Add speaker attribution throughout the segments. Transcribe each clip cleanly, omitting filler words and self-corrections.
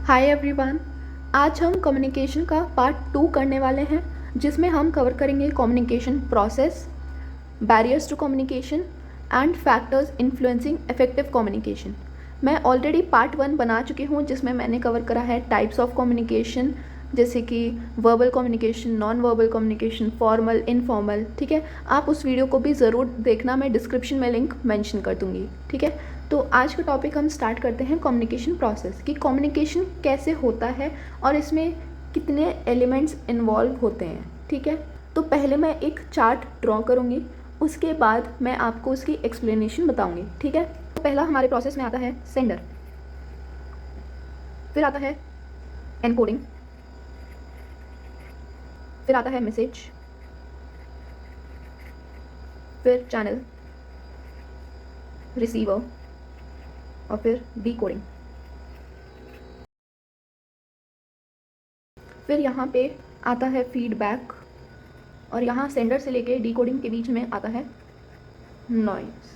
Speaker 1: Hi everyone. आज हम communication का पार्ट 2 करने वाले हैं, जिसमें हम कवर करेंगे communication process, barriers to communication and factors influencing effective communication. मैं ऑलरेडी पार्ट 1 बना चुकी हूँ, जिसमें मैंने कवर करा है टाइप्स ऑफ कम्युनिकेशन, जैसे कि verbal communication, non verbal communication, formal, informal. ठीक है, आप उस वीडियो को भी ज़रूर देखना, मैं डिस्क्रिप्शन में लिंक मेंशन कर दूँगी। ठीक है, तो आज का टॉपिक हम स्टार्ट करते हैं कम्युनिकेशन प्रोसेस, कि कम्युनिकेशन कैसे होता है और इसमें कितने एलिमेंट्स इन्वॉल्व होते हैं। ठीक है, तो पहले मैं एक चार्ट ड्रॉ करूँगी, उसके बाद मैं आपको उसकी एक्सप्लेनेशन बताऊँगी। ठीक है, तो पहला हमारे प्रोसेस में आता है सेंडर, फिर आता है एनकोडिंग, फिर आता है मैसेज, फिर चैनल, रिसीवर और फिर डिकोडिंग। फिर यहाँ पे आता है फीडबैक, और यहाँ सेंडर से लेके डिकोडिंग के बीच में आता है नॉइस।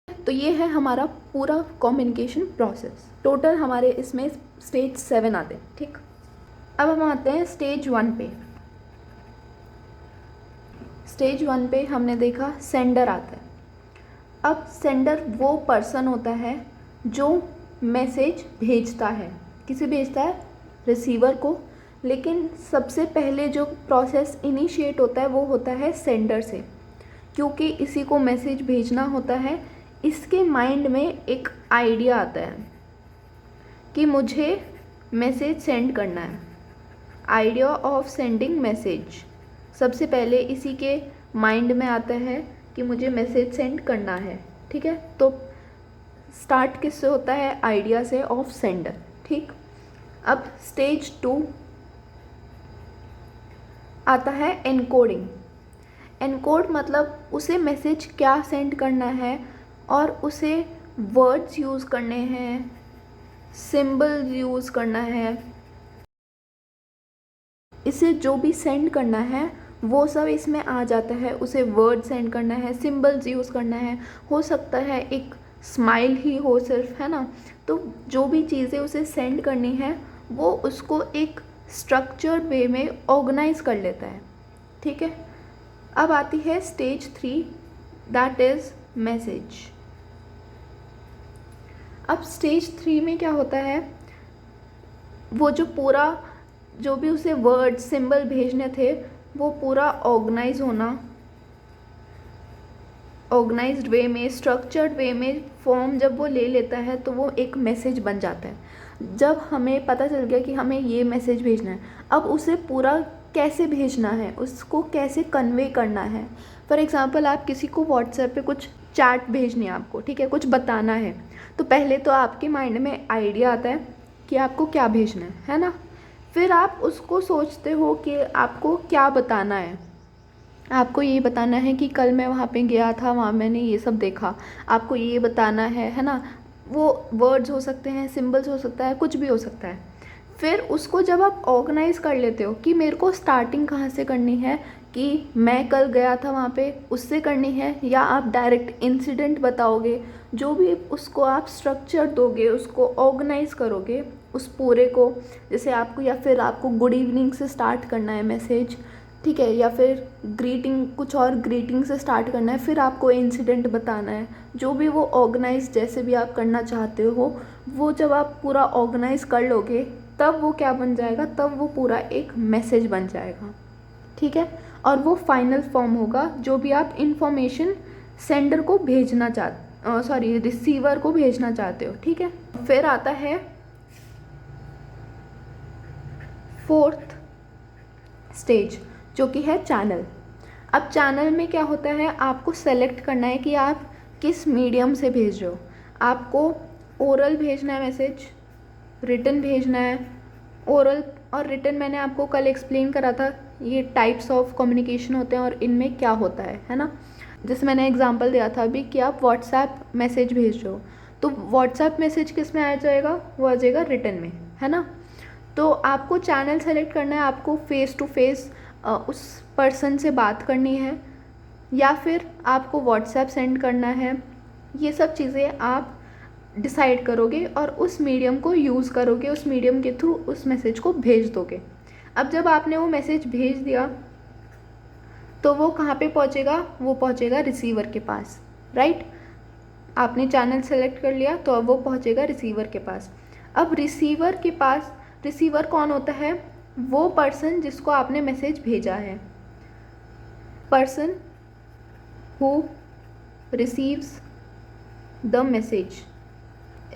Speaker 1: तो ये है हमारा पूरा कम्युनिकेशन प्रोसेस। टोटल हमारे इसमें स्टेज 7 आते हैं। ठीक, अब हम आते हैं स्टेज 1 पे। स्टेज 1 पे हमने देखा सेंडर आता है। अब सेंडर वो पर्सन होता है जो मैसेज भेजता है। किसे भेजता है? रिसीवर को। लेकिन सबसे पहले जो प्रोसेस इनिशिएट होता है वो होता है सेंडर से, क्योंकि इसी को मैसेज भेजना होता है। इसके माइंड में एक आइडिया आता है कि मुझे मैसेज सेंड करना है। आइडिया ऑफ सेंडिंग मैसेज सबसे पहले इसी के माइंड में आता है कि मुझे मैसेज सेंड करना है। ठीक है, तो स्टार्ट किससे होता है? आइडिया से, ऑफ सेंडर। ठीक, अब स्टेज 2 आता है एनकोडिंग। एनकोड मतलब उसे मैसेज क्या सेंड करना है, और उसे वर्ड्स यूज़ करने हैं, सिंबल्स यूज़ करना है, इसे जो भी सेंड करना है वो सब इसमें आ जाता है। उसे वर्ड सेंड करना है, सिंबल्स यूज़ करना है, हो सकता है एक स्माइल ही हो सिर्फ, है ना। तो जो भी चीज़ें उसे सेंड करनी है वो उसको एक स्ट्रक्चर्ड वे में ऑर्गेनाइज कर लेता है। ठीक है, अब आती है स्टेज 3, दैट इज़ मैसेज। अब स्टेज 3 में क्या होता है? वो जो पूरा जो भी उसे वर्ड सिंबल भेजने थे वो पूरा ऑर्गेनाइज होना, ऑर्गेनाइज्ड वे में, स्ट्रक्चर्ड वे में फॉर्म जब वो ले लेता है तो वो एक मैसेज बन जाता है। जब हमें पता चल गया कि हमें ये मैसेज भेजना है, अब उसे पूरा कैसे भेजना है, उसको कैसे कन्वे करना है। फॉर एग्ज़ाम्पल, आप किसी को व्हाट्सएप पे कुछ चैट भेजनी है आपको, ठीक है, कुछ बताना है, तो पहले तो आपके माइंड में आइडिया आता है कि आपको क्या भेजना है ना। फिर आप उसको सोचते हो कि आपको क्या बताना है। आपको ये बताना है कि कल मैं वहाँ पे गया था, वहाँ मैंने ये सब देखा, आपको ये बताना है ना। वो वर्ड्स हो सकते हैं, सिंबल्स हो सकता है, कुछ भी हो सकता है। फिर उसको जब आप ऑर्गेनाइज़ कर लेते हो कि मेरे को स्टार्टिंग कहाँ से करनी है, कि मैं कल गया था वहाँ पे, उससे करनी है, या आप डायरेक्ट इंसिडेंट बताओगे, जो भी उसको आप स्ट्रक्चर दोगे, उसको ऑर्गेनाइज़ करोगे उस पूरे को। जैसे आपको, या फिर आपको गुड इवनिंग से स्टार्ट करना है मैसेज, ठीक है, या फिर ग्रीटिंग, कुछ और ग्रीटिंग से स्टार्ट करना है, फिर आपको इंसिडेंट बताना है। जो भी वो ऑर्गेनाइज जैसे भी आप करना चाहते हो, वो जब आप पूरा ऑर्गेनाइज कर लोगे तब वो क्या बन जाएगा? तब वो पूरा एक मैसेज बन जाएगा। ठीक है, और वो फाइनल फॉर्म होगा जो भी आप इंफॉर्मेशन सेंडर को भेजना रिसीवर को भेजना चाहते हो। ठीक है, फिर आता है 4th स्टेज, जो कि है चैनल। अब चैनल में क्या होता है? आपको सेलेक्ट करना है कि आप किस मीडियम से भेज रहे हो। आपको ओरल भेजना है मैसेज, रिटन भेजना है। ओरल और रिटन मैंने आपको कल एक्सप्लेन करा था, ये टाइप्स ऑफ कम्युनिकेशन होते हैं और इनमें क्या होता है ना। जैसे मैंने एग्जांपल दिया था अभी कि आप व्हाट्सएप मैसेज भेज रहे हो, तो व्हाट्सएप मैसेज किस में आ जाएगा? वो आ जाएगा रिटन में, है ना। तो आपको चैनल सेलेक्ट करना है, आपको फेस टू फेस उस पर्सन से बात करनी है, या फिर आपको व्हाट्सएप सेंड करना है। ये सब चीज़ें आप डिसाइड करोगे और उस मीडियम को यूज़ करोगे, उस मीडियम के थ्रू उस मैसेज को भेज दोगे। अब जब आपने वो मैसेज भेज दिया तो वो कहाँ पे पहुँचेगा? वो पहुँचेगा रिसीवर के पास, राइट। आपने चैनल सेलेक्ट कर लिया तो अब वो पहुँचेगा रिसीवर के पास। अब रिसीवर के पास, रिसीवर कौन होता है? वो पर्सन जिसको आपने मैसेज भेजा है। Person who receives the message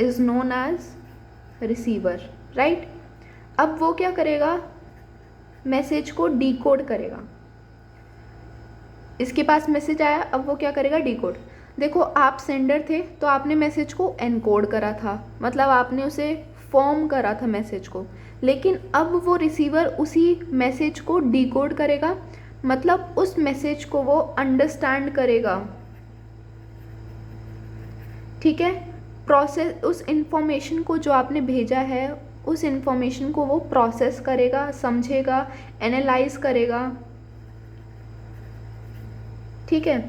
Speaker 1: is known as receiver, right. अब वो क्या करेगा? मैसेज को डिकोड करेगा। इसके पास मैसेज आया, अब वो क्या करेगा? डिकोड। देखो, आप सेंडर थे तो आपने मैसेज को एनकोड करा था, मतलब आपने उसे फॉर्म करा था मैसेज को, लेकिन अब वो रिसीवर उसी मैसेज को डिकोड करेगा, मतलब उस मैसेज को वो अंडरस्टैंड करेगा, ठीक है। प्रोसेस, उस इंफॉर्मेशन को जो आपने भेजा है उस इंफॉर्मेशन को वो प्रोसेस करेगा, समझेगा, एनालाइज करेगा, ठीक है।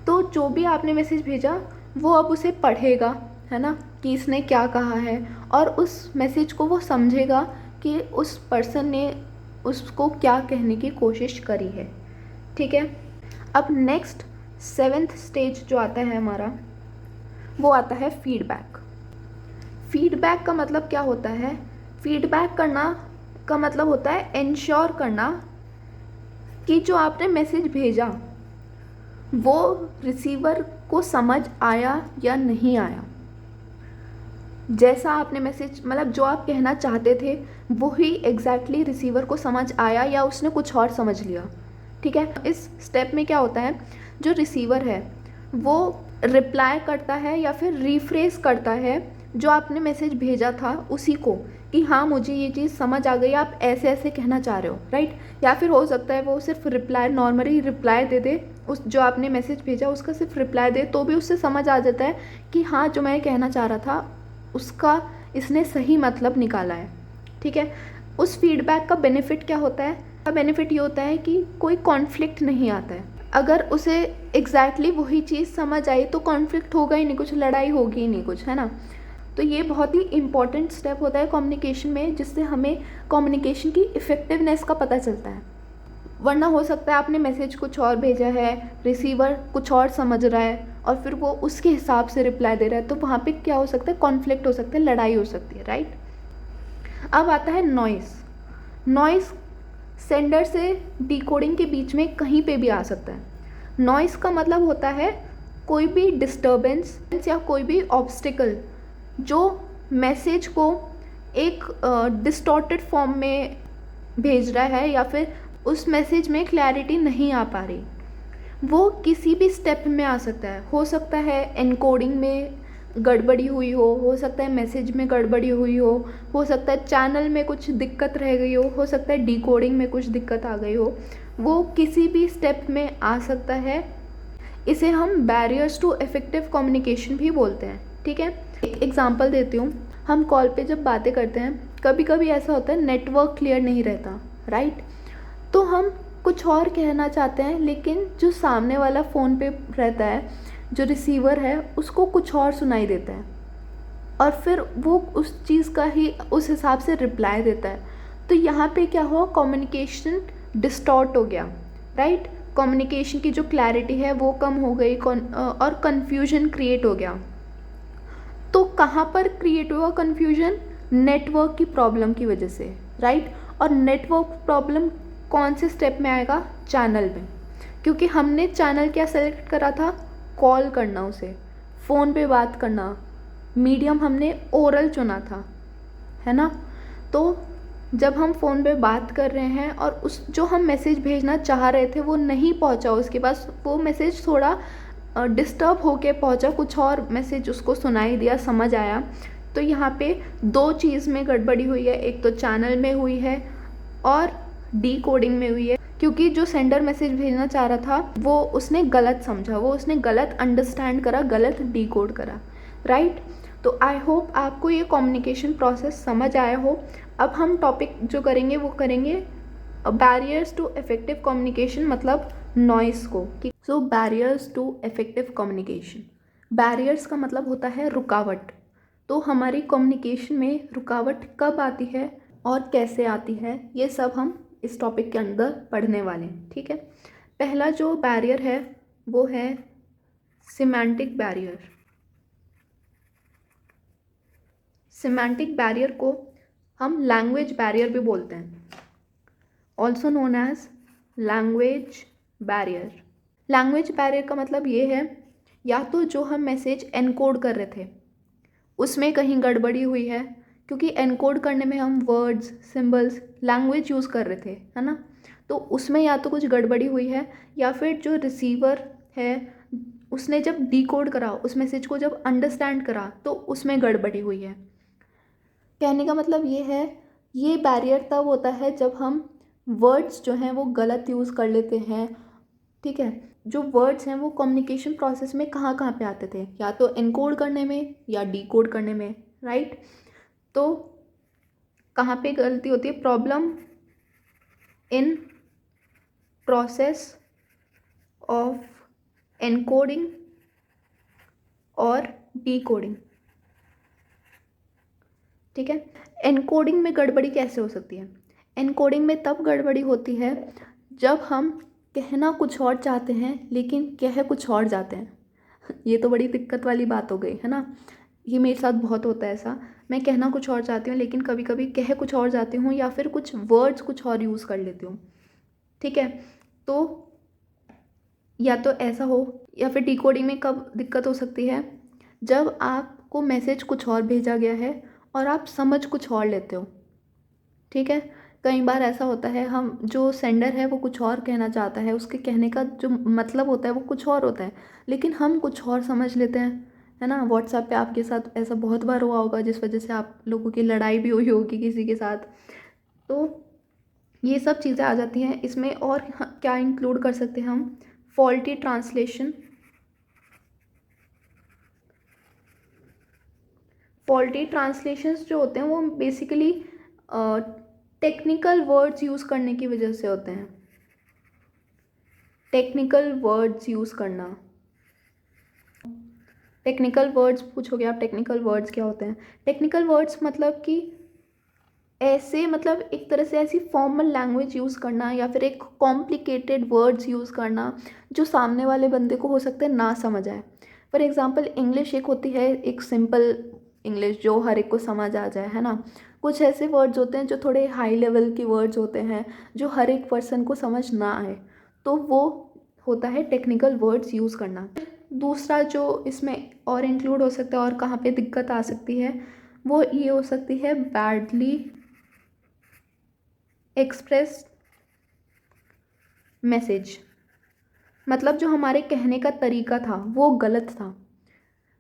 Speaker 1: तो जो भी आपने मैसेज भेजा वो अब उसे पढ़ेगा, है ना, कि इसने क्या कहा है, और उस मैसेज को वो समझेगा कि उस पर्सन ने उसको क्या कहने की कोशिश करी है, ठीक है। अब नेक्स्ट 7th स्टेज जो आता है हमारा, वो आता है फीडबैक। फीडबैक का मतलब क्या होता है? फीडबैक करना का मतलब होता है इंश्योर करना कि जो आपने मैसेज भेजा वो रिसीवर को समझ आया या नहीं आया। जैसा आपने मैसेज, मतलब जो आप कहना चाहते थे वो ही एग्जैक्टली रिसीवर को समझ आया या उसने कुछ और समझ लिया, ठीक है। इस स्टेप में क्या होता है, जो रिसीवर है वो रिप्लाई करता है या फिर रीफ्रेस करता है जो आपने मैसेज भेजा था उसी को, कि हाँ मुझे ये चीज़ समझ आ गई, आप ऐसे ऐसे कहना चाह रहे हो, राइट। या फिर हो सकता है वो सिर्फ रिप्लाई, नॉर्मली रिप्लाई दे दे, उस जो आपने मैसेज भेजा उसका सिर्फ रिप्लाई दे, तो भी उससे समझ आ जाता है कि हाँ जो मैं कहना चाह रहा था उसका इसने सही मतलब निकाला है, ठीक है। उस फीडबैक का बेनिफिट क्या होता है? का बेनिफिट ये होता है कि कोई कॉन्फ्लिक्ट नहीं आता है। अगर उसे एग्जैक्टली वही चीज़ समझ आई तो कॉन्फ्लिक्ट होगा ही नहीं, कुछ लड़ाई होगी ही नहीं, कुछ, है ना। तो ये बहुत ही इम्पॉर्टेंट स्टेप होता है कम्युनिकेशन में, जिससे हमें कम्युनिकेशन की इफ़ेक्टिवनेस का पता चलता है। वरना हो सकता है आपने मैसेज कुछ और भेजा है, रिसीवर कुछ और समझ रहा है और फिर वो उसके हिसाब से रिप्लाई दे रहा है, तो वहाँ पे क्या हो सकता है? कॉन्फ्लिक्ट हो सकता है, लड़ाई हो सकती है, राइट। अब आता है नॉइस। नॉइस सेंडर से डिकोडिंग के बीच में कहीं पे भी आ सकता है। नॉइस का मतलब होता है कोई भी डिस्टर्बेंस या कोई भी ऑब्स्टिकल जो मैसेज को एक डिस्टॉर्टेड फॉर्म में भेज रहा है या फिर उस मैसेज में क्लैरिटी नहीं आ पा रही, वो किसी भी स्टेप में आ सकता है। हो सकता है एनकोडिंग में गड़बड़ी हुई हो सकता है मैसेज में गड़बड़ी हुई हो सकता है चैनल में कुछ दिक्कत रह गई हो सकता है डिकोडिंग में कुछ दिक्कत आ गई हो, वो किसी भी स्टेप में आ सकता है। इसे हम बैरियर्स टू इफेक्टिव कम्युनिकेशन भी बोलते हैं, ठीक है। एग्जांपल देती हूँ, हम कॉल पे जब बातें करते हैं कभी कभी ऐसा होता है नेटवर्क क्लियर नहीं रहता, राइट। तो हम कुछ और कहना चाहते हैं लेकिन जो सामने वाला फ़ोन पे रहता है, जो रिसीवर है, उसको कुछ और सुनाई देता है और फिर वो उस चीज़ का ही उस हिसाब से रिप्लाई देता है। तो यहाँ पे क्या हुआ? कम्युनिकेशन डिस्टॉर्ट हो गया, राइट। कम्युनिकेशन की जो क्लैरिटी है वो कम हो गई और कन्फ्यूजन क्रिएट हो गया। तो कहाँ पर क्रिएट हुआ कन्फ्यूजन? नेटवर्क की प्रॉब्लम की वजह से, राइट। और नेटवर्क प्रॉब्लम कौन से स्टेप में आएगा? चैनल में, क्योंकि हमने चैनल क्या सेलेक्ट करा था? कॉल करना, उसे फ़ोन पे बात करना, मीडियम हमने ओरल चुना था, है ना। तो जब हम फ़ोन पे बात कर रहे हैं और उस जो हम मैसेज भेजना चाह रहे थे वो नहीं पहुंचा उसके पास, वो मैसेज थोड़ा डिस्टर्ब होके पहुंचा, कुछ और मैसेज उसको सुनाई दिया, समझ आया। तो यहाँ पे दो चीज़ में गड़बड़ी हुई है, एक तो चैनल में हुई है और डिकोडिंग में हुई है, क्योंकि जो सेंडर मैसेज भेजना चाह रहा था वो उसने गलत समझा, वो उसने गलत अंडरस्टैंड करा, गलत डिकोड करा, राइट। तो आई होप आपको ये कम्युनिकेशन प्रोसेस समझ आया हो। अब हम टॉपिक जो करेंगे वो करेंगे बैरियर्स टू इफेक्टिव कम्युनिकेशन, मतलब नॉइस को। So barriers to effective communication, barriers का मतलब होता है रुकावट। तो हमारी कम्युनिकेशन में रुकावट कब आती है और कैसे आती है, ये सब हम इस टॉपिक के अंदर पढ़ने वाले हैं, ठीक है। पहला जो बैरियर है वो है सिमेंटिक बैरियर। सिमेंटिक बैरियर को हम लैंग्वेज बैरियर भी बोलते हैं, also known as language barrier. Language barrier का मतलब ये है, या तो जो हम मैसेज एनकोड कर रहे थे उसमें कहीं गड़बड़ी हुई है, क्योंकि एनकोड करने में हम वर्ड्स, सिंबल्स, लैंग्वेज यूज़ कर रहे थे, है ना। तो उसमें या तो कुछ गड़बड़ी हुई है, या फिर जो रिसीवर है उसने जब डिकोड करा, उस मैसेज को जब अंडरस्टैंड करा, तो उसमें गड़बड़ी हुई है। कहने का मतलब ये है, ये बैरियर तब होता है जब हम वर्ड्स जो हैं वो गलत यूज़ कर लेते हैं, ठीक है। जो वर्ड्स हैं वो कम्युनिकेशन प्रोसेस में कहाँ कहाँ पे आते थे, या तो एनकोड करने में या डिकोड करने में, राइट। तो कहाँ पे गलती होती है, problem in process of encoding और डिकोडिंग, ठीक है। एनकोडिंग में गड़बड़ी कैसे हो सकती है? एनकोडिंग में तब गड़बड़ी होती है जब हम कहना कुछ और चाहते हैं लेकिन कह कुछ और जाते हैं। ये तो बड़ी दिक्कत वाली बात हो गई, है ना। ये मेरे साथ बहुत होता है ऐसा, मैं कहना कुछ और चाहती हूँ लेकिन कभी कभी कह कुछ और जाती हूँ, या फिर कुछ वर्ड्स कुछ और यूज़ कर लेती हूँ, ठीक है। तो या तो ऐसा हो, या फिर डिकोडिंग में कब दिक्कत हो सकती है, जब आपको मैसेज कुछ और भेजा गया है और आप समझ कुछ और लेते हो, ठीक है। कई बार ऐसा होता है, हम जो सेंडर है वो कुछ और कहना चाहता है, उसके कहने का जो मतलब होता है वो कुछ और होता है, लेकिन हम कुछ और समझ लेते हैं, है ना। व्हाट्सएप पे आपके साथ ऐसा बहुत बार हुआ होगा, जिस वजह से आप लोगों की लड़ाई भी हुई होगी किसी के साथ। तो ये सब चीज़ें आ जाती हैं इसमें। और क्या इंक्लूड कर सकते हैं हम, फॉल्टी ट्रांसलेशन। फॉल्टी ट्रांसलेशंस जो होते हैं वो बेसिकली टेक्निकल वर्ड्स यूज़ करने की वजह से होते हैं। टेक्निकल वर्ड्स यूज़ करना, टेक्निकल वर्ड्स पूछोगे आप, टेक्निकल वर्ड्स क्या होते हैं? टेक्निकल वर्ड्स मतलब कि ऐसे, मतलब एक तरह से ऐसी फॉर्मल लैंग्वेज यूज़ करना, या फिर एक कॉम्प्लिकेटेड वर्ड्स यूज़ करना जो सामने वाले बंदे को हो सकता है ना समझ आए। फॉर एग्जांपल, इंग्लिश एक होती है एक सिंपल इंग्लिश जो हर एक को समझ आ जाए, है ना। कुछ ऐसे वर्ड्स होते हैं जो थोड़े हाई लेवल के वर्ड्स होते हैं जो हर एक पर्सन को समझ ना आए, तो वो होता है टेक्निकल वर्ड्स यूज़ करना। दूसरा जो इसमें और इंक्लूड हो सकता है और कहाँ पे दिक्कत आ सकती है, वो ये हो सकती है बैडली एक्सप्रेस मैसेज। मतलब जो हमारे कहने का तरीका था वो गलत था,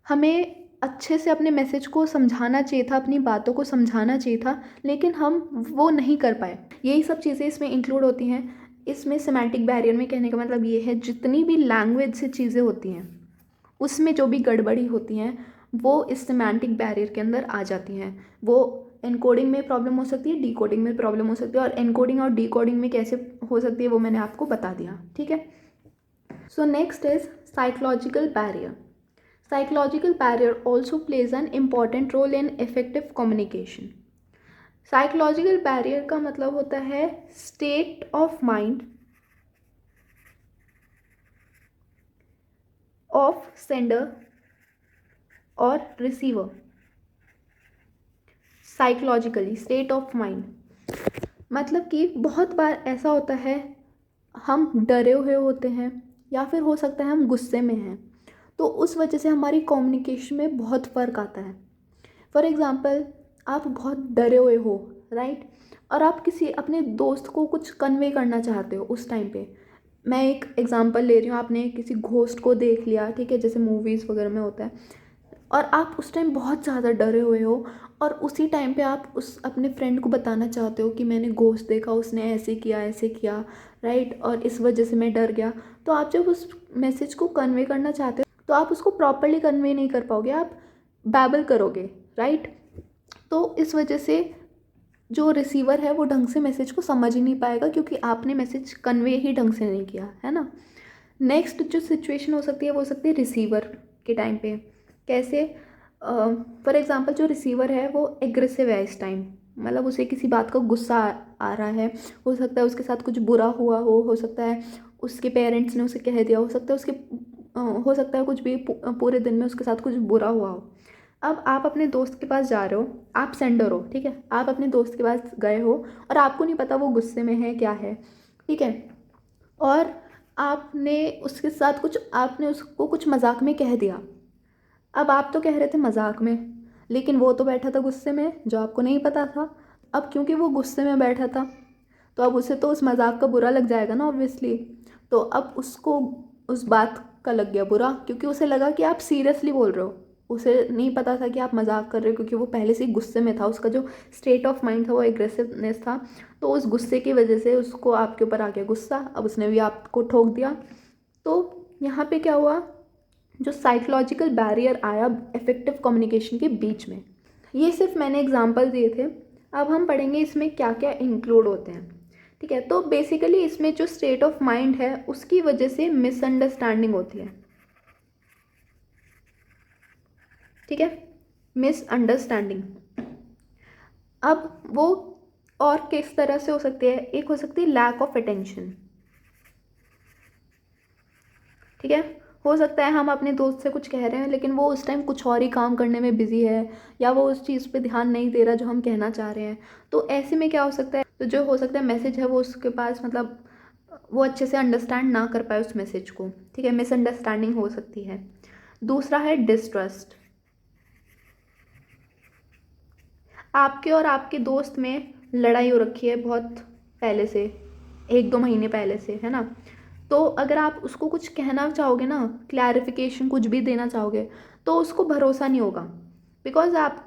Speaker 1: हमें अच्छे से अपने मैसेज को समझाना चाहिए था, अपनी बातों को समझाना चाहिए था, लेकिन हम वो नहीं कर पाए। यही सब चीज़ें इसमें इंक्लूड होती हैं। इसमें सेमेंटिक बैरियर में कहने का मतलब ये है, जितनी भी लैंग्वेज से चीज़ें होती हैं उसमें जो भी गड़बड़ी होती हैं वो इस सेमेंटिक बैरियर के अंदर आ जाती हैं। वो एनकोडिंग में प्रॉब्लम हो सकती है, डिकोडिंग में प्रॉब्लम हो सकती है, और एनकोडिंग और डिकोडिंग में कैसे हो सकती है वो मैंने आपको बता दिया, ठीक है। So next is psychological barrier. Psychological barrier also plays an important role in effective communication. Psychological barrier का मतलब होता है state of mind of sender और receiver. Psychologically state of mind मतलब कि बहुत बार ऐसा होता है, हम डरे हुए होते हैं या फिर हो सकता है हम गुस्से में हैं, तो उस वजह से हमारी कम्युनिकेशन में बहुत फ़र्क आता है। फॉर एग्ज़ाम्पल, आप बहुत डरे हुए हो, राइट, और आप किसी अपने दोस्त को कुछ कन्वे करना चाहते हो उस टाइम पे। मैं एक एग्ज़ाम्पल ले रही हूँ, आपने किसी घोस्ट को देख लिया, ठीक है, जैसे मूवीज़ वगैरह में होता है, और आप उस टाइम बहुत ज़्यादा डरे हुए हो, और उसी टाइम पे आप उस अपने फ्रेंड को बताना चाहते हो कि मैंने घोस्ट देखा, उसने ऐसे किया, राइट, और इस वजह से मैं डर गया। तो आप जब उस मैसेज को कन्वे करना चाहते हो तो आप उसको प्रॉपरली कन्वे नहीं कर पाओगे, आप बैबल करोगे, राइट। तो इस वजह से जो रिसीवर है वो ढंग से मैसेज को समझ ही नहीं पाएगा, क्योंकि आपने मैसेज कन्वे ही ढंग से नहीं किया, है ना। नेक्स्ट जो सिचुएशन हो सकती है वो हो सकती है रिसीवर। के टाइम पे। कैसे? फॉर एग्ज़ाम्पल जो रिसीवर है वो एग्रेसिव है इस टाइम, मतलब उसे किसी बात का गुस्सा आ रहा है, हो सकता है उसके साथ कुछ बुरा हुआ हो सकता है उसके पेरेंट्स ने उसे कह दिया, हो सकता है उसके हो सकता है कुछ भी पूरे दिन में उसके साथ कुछ बुरा हुआ हो। अब आप अपने दोस्त के पास जा रहे हो, आप सेंडर हो, ठीक है, आप अपने दोस्त के पास गए हो और आपको नहीं पता वो गुस्से में है क्या है, ठीक है, और आपने उसके साथ कुछ, आपने उसको कुछ मजाक में कह दिया। अब आप तो कह रहे थे मजाक में, लेकिन वो तो बैठा था गुस्से में, जो आपको नहीं पता था। अब क्योंकि वो गुस्से में बैठा था तो अब उसे तो उस मजाक का बुरा लग जाएगा ना ऑब्वियसली। तो अब उसको उस बात का लग गया बुरा, क्योंकि उसे लगा कि आप सीरियसली बोल रहे हो, उसे नहीं पता था कि आप मजाक कर रहे हो, क्योंकि वो पहले से ही गुस्से में था, उसका जो स्टेट ऑफ माइंड था वो एग्रेसिवनेस था। तो उस गुस्से की वजह से उसको आपके ऊपर आ गया गुस्सा, अब उसने भी आपको ठोक दिया। तो यहाँ पे क्या हुआ, जो साइकोलॉजिकल बैरियर आया इफेक्टिव कम्युनिकेशन के बीच में। ये सिर्फ मैंने एग्जांपल दिए थे, अब हम पढ़ेंगे इसमें क्या क्या इंक्लूड होते हैं, ठीक है। तो बेसिकली इसमें जो स्टेट ऑफ माइंड है उसकी वजह से मिसअंडरस्टैंडिंग होती है, ठीक है, मिसअंडरस्टैंडिंग। अब वो और किस तरह से हो सकती है, एक हो सकती है लैक ऑफ अटेंशन, ठीक है, हो सकता है हम अपने दोस्त से कुछ कह रहे हैं लेकिन वो उस टाइम कुछ और ही काम करने में बिजी है, या वो उस चीज़ पे ध्यान नहीं दे रहा जो हम कहना चाह रहे हैं। तो ऐसे में क्या हो सकता है, तो जो हो सकता है मैसेज है वो उसके पास, मतलब वो अच्छे से अंडरस्टैंड ना कर पाए उस मैसेज को, ठीक है, मिसअंडरस्टैंडिंग हो सकती है। दूसरा है डिस्ट्रस्ट, आपके और आपके दोस्त में लड़ाई हो रखी है बहुत पहले से, 1-2 महीने पहले से, है ना। तो अगर आप उसको कुछ कहना चाहोगे ना, क्लैरिफिकेशन कुछ भी देना चाहोगे, तो उसको भरोसा नहीं होगा, बिकॉज आप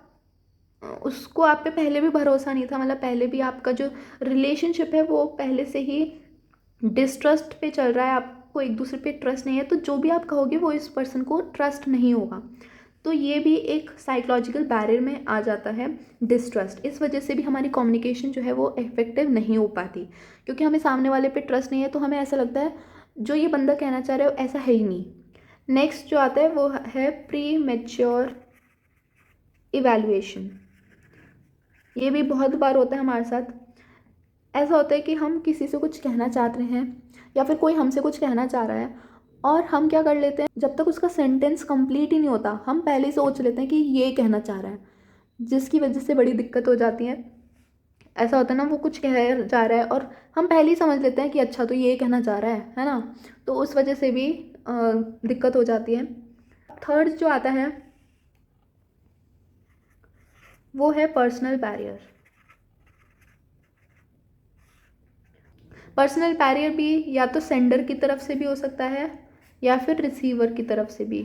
Speaker 1: उसको आप पे पहले भी भरोसा नहीं था, मतलब पहले भी आपका जो रिलेशनशिप है वो पहले से ही डिस्ट्रस्ट पे चल रहा है, आपको एक दूसरे पे ट्रस्ट नहीं है, तो जो भी आप कहोगे वो इस पर्सन को ट्रस्ट नहीं होगा। तो ये भी एक साइकोलॉजिकल बैरियर में आ जाता है, डिस्ट्रस्ट। इस वजह से भी हमारी कम्युनिकेशन जो है वो इफेक्टिव नहीं हो पाती, क्योंकि हमें सामने वाले पे ट्रस्ट नहीं है, तो हमें ऐसा लगता है जो ये बंदा कहना चाह रहा है ऐसा है ही नहीं। नेक्स्ट जो आता है वो है प्री मैच्योर इवैल्यूएशन। ये भी बहुत बार होता है हमारे साथ। ऐसा होता है कि हम किसी से कुछ कहना चाहते हैं या फिर कोई हमसे कुछ कहना चाह रहा है, और हम क्या कर लेते हैं, जब तक उसका सेंटेंस कंप्लीट ही नहीं होता हम पहले ही सोच लेते हैं कि ये कहना चाह रहा है, जिसकी वजह से बड़ी दिक्कत हो जाती है। ऐसा होता है ना, वो कुछ कह जा रहा है और हम पहले ही समझ लेते हैं कि अच्छा तो ये कहना चाह रहा है ना, तो उस वजह से भी दिक्कत हो जाती है। थर्ड जो आता है वो है पर्सनल बैरियर। पर्सनल बैरियर भी या तो सेंडर की तरफ से भी हो सकता है या फिर रिसीवर की तरफ से भी।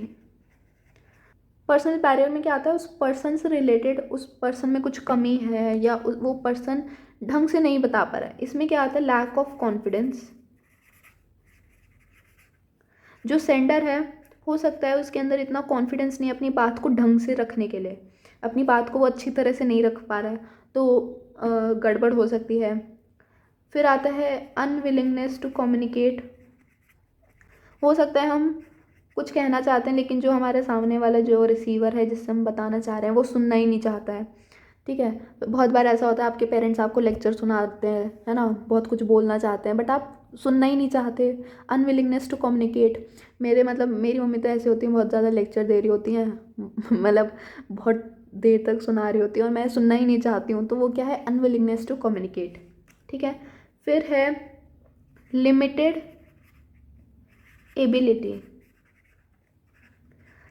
Speaker 1: पर्सनल बैरियर में क्या आता है, उस पर्सन से रिलेटेड उस पर्सन में कुछ कमी है या वो पर्सन ढंग से नहीं बता पा रहा है। इसमें क्या आता है, लैक ऑफ कॉन्फिडेंस। जो सेंडर है हो सकता है उसके अंदर इतना कॉन्फिडेंस नहीं अपनी बात को ढंग से रखने के लिए, अपनी बात को वो अच्छी तरह से नहीं रख पा रहा है, तो गड़बड़ हो सकती है। फिर आता है अनविलिंगनेस टू कम्युनिकेट। हो सकता है हम कुछ कहना चाहते हैं लेकिन जो हमारे सामने वाला जो रिसीवर है जिससे हम बताना चाह रहे हैं वो सुनना ही नहीं चाहता है, ठीक है। बहुत बार ऐसा होता है आपके पेरेंट्स आपको लेक्चर सुनाते हैं, है ना, बहुत कुछ बोलना चाहते हैं बट आप सुनना ही नहीं चाहते। अनविलिंगनेस टू कम्युनिकेट, मेरी मम्मी तो ऐसी होती है, बहुत ज़्यादा लेक्चर दे रही होती हैं मतलब बहुत देर तक सुना रही होती है और मैं सुनना ही नहीं चाहती हूँ, तो वो क्या है, अनविलिंगनेस टू कम्युनिकेट, ठीक है। फिर है लिमिटेड एबिलिटी।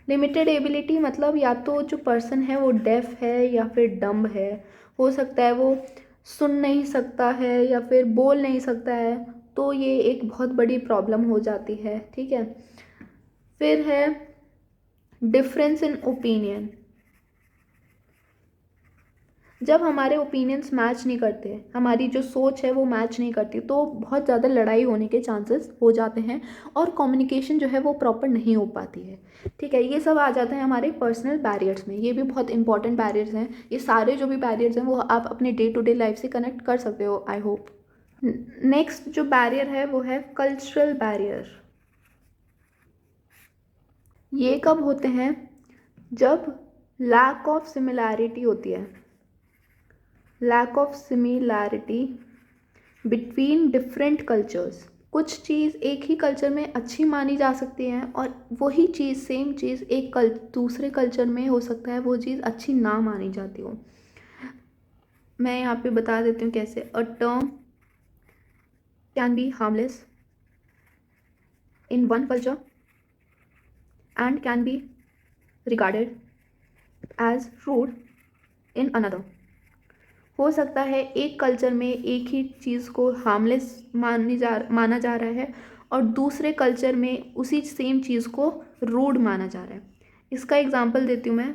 Speaker 1: लिमिटेड एबिलिटी मतलब या तो जो पर्सन है वो डेफ है या फिर डम्ब है, हो सकता है वो सुन नहीं सकता है या फिर बोल नहीं सकता है, तो ये एक बहुत बड़ी प्रॉब्लम हो जाती है, ठीक है। फिर है डिफरेंस इन ओपिनियन। जब हमारे ओपिनियंस मैच नहीं करते, हमारी जो सोच है वो मैच नहीं करती, तो बहुत ज़्यादा लड़ाई होने के चांसेस हो जाते हैं और कम्युनिकेशन जो है वो प्रॉपर नहीं हो पाती है, ठीक है। ये सब आ जाते हैं हमारे पर्सनल बैरियर्स में, ये भी बहुत इंपॉर्टेंट बैरियर्स हैं। ये सारे जो भी बैरियर्स हैं वो आप अपने डे टू डे लाइफ से कनेक्ट कर सकते हो, आई होप। नेक्स्ट जो बैरियर है वो है कल्चरल बैरियर। ये कब होते हैं? जब लैक ऑफ सिमिलैरिटी होती है, lack of similarity between different cultures. कुछ चीज़ एक ही कल्चर में अच्छी मानी जा सकती है और वही चीज़, सेम चीज़ एक दूसरे कल्चर में हो सकता है वो चीज़ अच्छी ना मानी जाती हो। मैं यहाँ पे बता देती हूँ कैसे। A term can be harmless in one culture and can be regarded as rude in another. हो सकता है एक कल्चर में एक ही चीज़ को हार्मलेस माना जा रहा है और दूसरे कल्चर में उसी सेम चीज़ को रूड माना जा रहा है। इसका एग्जांपल देती हूँ मैं।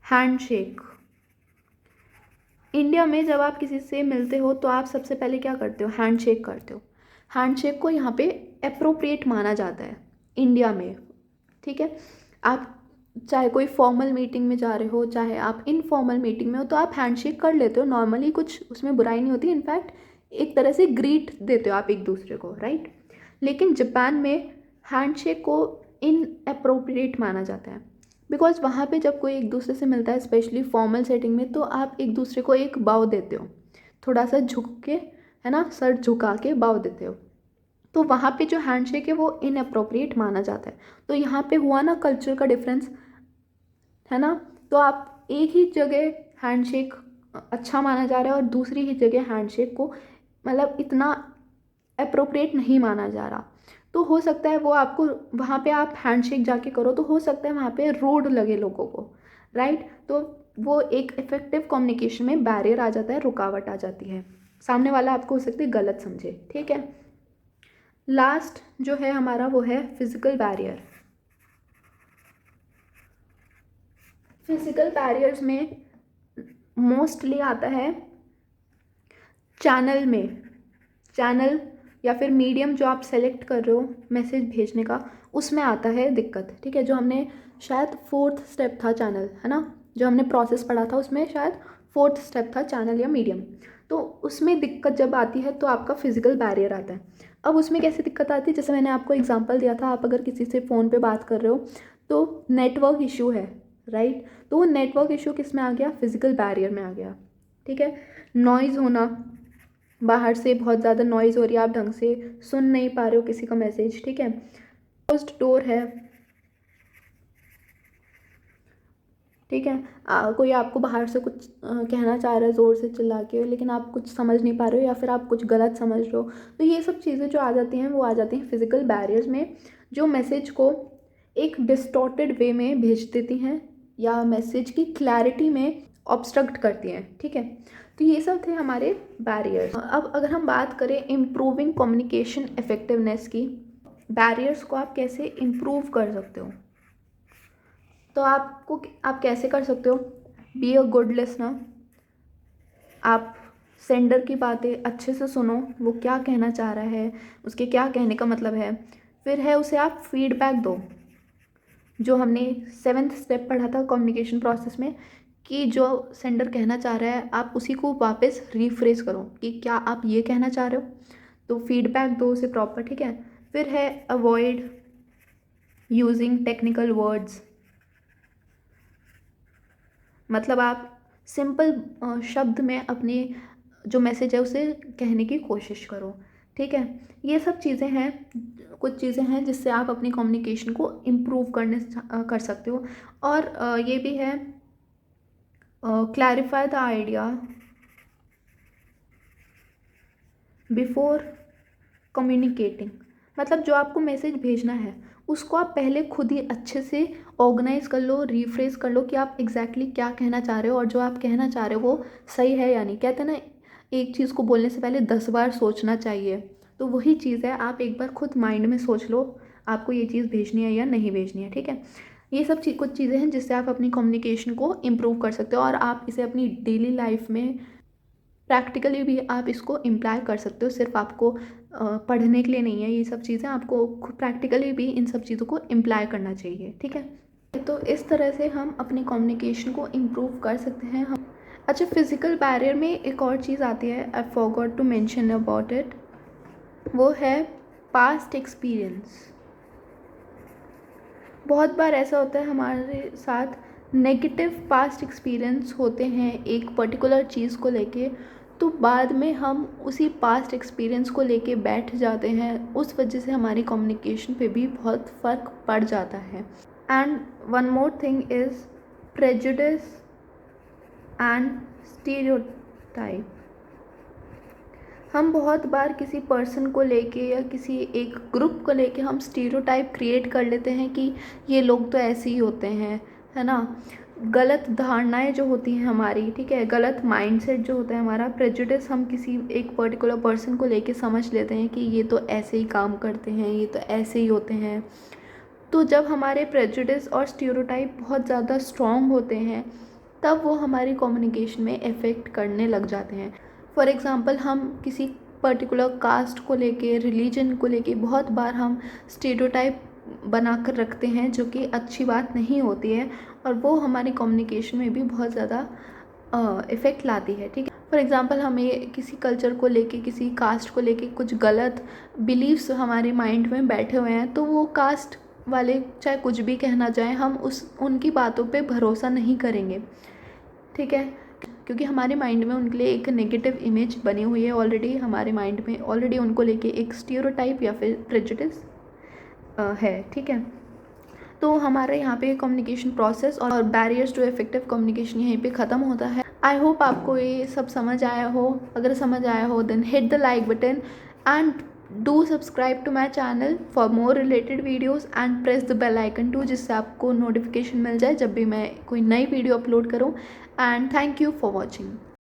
Speaker 1: हैंडशेक। इंडिया में जब आप किसी से मिलते हो तो आप सबसे पहले क्या करते हो? हैंडशेक करते हो। हैंडशेक को यहाँ पे अप्रोप्रिएट माना जाता है इंडिया में, ठीक है। आप चाहे कोई फॉर्मल मीटिंग में जा रहे हो, चाहे आप इनफॉर्मल मीटिंग में हो, तो आप हैंडशेक कर लेते हो नॉर्मली, कुछ उसमें बुराई नहीं होती। इनफैक्ट एक तरह से ग्रीट देते हो आप एक दूसरे को, राइट। लेकिन जापान में हैंडशेक को इनअप्रोप्रिएट माना जाता है, बिकॉज वहाँ पे जब कोई एक दूसरे से मिलता है, स्पेशली फॉर्मल सेटिंग में, तो आप एक दूसरे को एक बाव देते हो, थोड़ा सा झुक के, है ना, सर झुका के बाव देते हो। तो वहाँ पे जो हैंडशेक है वो इनअप्रोप्रिएट माना जाता है। तो यहाँ पे हुआ ना कल्चर का डिफरेंस, है ना। तो आप एक ही जगह हैंडशेक अच्छा माना जा रहा है और दूसरी ही जगह हैंडशेक को मतलब इतना अप्रोप्रिएट नहीं माना जा रहा। तो हो सकता है वो आपको वहाँ पे आप हैंडशेक जाके करो तो हो सकता है वहाँ पे रूड लगे लोगों को, राइट। तो वो एक इफेक्टिव कम्युनिकेशन में बैरियर आ जाता है, रुकावट आ जाती है, सामने वाला आपको हो सकता है गलत समझे, ठीक है। लास्ट जो है हमारा वो है फिजिकल बैरियर। फिजिकल बैरियर्स में मोस्टली आता है चैनल में, चैनल या फिर मीडियम जो आप सेलेक्ट कर रहे हो मैसेज भेजने का, उसमें आता है दिक्कत, ठीक है। जो हमने शायद 4th स्टेप था चैनल, है ना, जो हमने प्रोसेस पढ़ा था उसमें शायद 4th स्टेप था चैनल या मीडियम। तो उसमें दिक्कत जब आती है तो आपका फिजिकल बैरियर आता है। अब उसमें कैसे दिक्कत आती है, जैसे मैंने आपको एग्जांपल दिया था, आप अगर किसी से फ़ोन पे बात कर रहे हो तो नेटवर्क इशू है, राइट। तो वो नेटवर्क इशू किस में आ गया? फिजिकल बैरियर में आ गया, ठीक है। नॉइज़ होना, बाहर से बहुत ज़्यादा नॉइज़ हो रही है, आप ढंग से सुन नहीं पा रहे हो किसी का मैसेज, ठीक है। क्लोज्ड डोर है, ठीक है। कोई आपको बाहर से कुछ कहना चाह रहा है ज़ोर से चिल्ला के, लेकिन आप कुछ समझ नहीं पा रहे हो या फिर आप कुछ गलत समझ रहे हो। तो ये सब चीज़ें जो आ जाती हैं वो आ जाती हैं फिजिकल बैरियर्स में, जो मैसेज को एक डिस्टॉर्टेड वे में भेज देती हैं या मैसेज की क्लैरिटी में ऑब्स्ट्रक्ट करती हैं, ठीक है। तो ये सब थे हमारे बैरियर्स। अब अगर हम बात करें इम्प्रूविंग कम्युनिकेशन इफेक्टिवनेस की, बैरियर्स को आप कैसे इम्प्रूव कर सकते हो, तो आप कैसे कर सकते हो? Be a good listener. आप सेंडर की बातें अच्छे से सुनो, वो क्या कहना चाह रहा है, उसके क्या कहने का मतलब है। फिर है उसे आप फीडबैक दो, जो हमने 7th स्टेप पढ़ा था कम्युनिकेशन प्रोसेस में, कि जो सेंडर कहना चाह रहा है आप उसी को वापस रीफ्रेज करो कि क्या आप ये कहना चाह रहे हो। तो फीडबैक दो उसे प्रॉपर, ठीक है। फिर है अवॉइड यूजिंग टेक्निकल वर्ड्स, मतलब आप सिंपल शब्द में अपने जो मैसेज है उसे कहने की कोशिश करो, ठीक है। ये सब चीज़ें हैं, कुछ चीज़ें हैं जिससे आप अपनी कम्युनिकेशन को इम्प्रूव कर सकते हो। और ये भी है, clarify the idea before communicating. मतलब जो आपको मैसेज भेजना है उसको आप पहले खुद ही अच्छे से ऑर्गेनाइज कर लो, रिफ्रेश कर लो कि आप एग्जैक्टली क्या कहना चाह रहे हो और जो आप कहना चाह रहे हो वो सही है या नहीं। कहते हैं ना, एक चीज़ को बोलने से पहले 10 बार सोचना चाहिए। तो वही चीज़ है, आप एक बार खुद माइंड में सोच लो आपको ये चीज़ भेजनी है या नहीं भेजनी है, ठीक है। ये सब कुछ चीज़ें हैं जिससे आप अपनी कम्युनिकेशन को इम्प्रूव कर सकते हो और आप इसे अपनी डेली लाइफ में प्रैक्टिकली भी आप इसको इम्प्लाई कर सकते हो। सिर्फ आपको पढ़ने के लिए नहीं है ये सब चीज़ें, आपको प्रैक्टिकली भी इन सब चीज़ों को इम्प्लाई करना चाहिए, ठीक है। तो इस तरह से हम अपनी कम्युनिकेशन को इम्प्रूव कर सकते हैं हम। अच्छा, फिज़िकल बैरियर में एक और चीज़ आती है, I forgot to mention about it, वो है पास्ट एक्सपीरियंस। बहुत बार ऐसा होता है हमारे साथ, नेगेटिव पास्ट एक्सपीरियंस होते हैं एक पर्टिकुलर चीज़ को लेके, तो बाद में हम उसी पास्ट एक्सपीरियंस को लेके बैठ जाते हैं, उस वजह से हमारी कम्युनिकेशन पे भी बहुत फ़र्क पड़ जाता है। And one more thing is prejudice and stereotype. हम बहुत बार किसी पर्सन को लेके या किसी एक ग्रुप को लेके हम स्टीरियोटाइप क्रिएट कर लेते हैं कि ये लोग तो ऐसे ही होते हैं, है ना। गलत धारणाएं जो होती हैं हमारी, ठीक है, गलत माइंडसेट जो होता है हमारा, प्रेजुडिस, हम किसी एक पर्टिकुलर पर्सन को लेके समझ लेते हैं कि ये तो ऐसे ही काम करते हैं, ये तो ऐसे ही होते हैं। तो जब हमारे प्रेजुडिस और स्टीरियोटाइप बहुत ज़्यादा स्ट्रॉन्ग होते हैं, तब वो हमारी कम्युनिकेशन में इफ़ेक्ट करने लग जाते हैं। फॉर एग्ज़ाम्पल, हम किसी पर्टिकुलर कास्ट को लेके, रिलीजन को लेके बहुत बार हम स्टीरियोटाइप बना कर रखते हैं, जो कि अच्छी बात नहीं होती है, और वो हमारी कम्युनिकेशन में भी बहुत ज़्यादा इफ़ेक्ट लाती है, ठीक है। फॉर एग्ज़ाम्पल, हमें किसी कल्चर को लेके, किसी कास्ट को लेके कुछ गलत बिलीव्स हमारे माइंड में बैठे हुए हैं, तो वो कास्ट वाले चाहे कुछ भी कहना चाहें, हम उनकी बातों पे भरोसा नहीं करेंगे, ठीक है, क्योंकि हमारे माइंड में उनके लिए एक नेगेटिव इमेज बनी हुई है ऑलरेडी। हमारे माइंड में ऑलरेडी उनको लेके एक स्टीरियोटाइप या फिर प्रेजुडिस है, ठीक है। तो हमारे यहाँ पे कम्युनिकेशन प्रोसेस और बैरियर्स टू इफेक्टिव कम्युनिकेशन यहीं पे ख़त्म होता है। आई होप आपको ये सब समझ आया हो। अगर समझ आया हो then hit the like button and do subscribe to my channel for more related videos and press the bell icon too, जिससे आपको नोटिफिकेशन मिल जाए जब भी मैं कोई नई वीडियो अपलोड करूँ। And thank you for watching.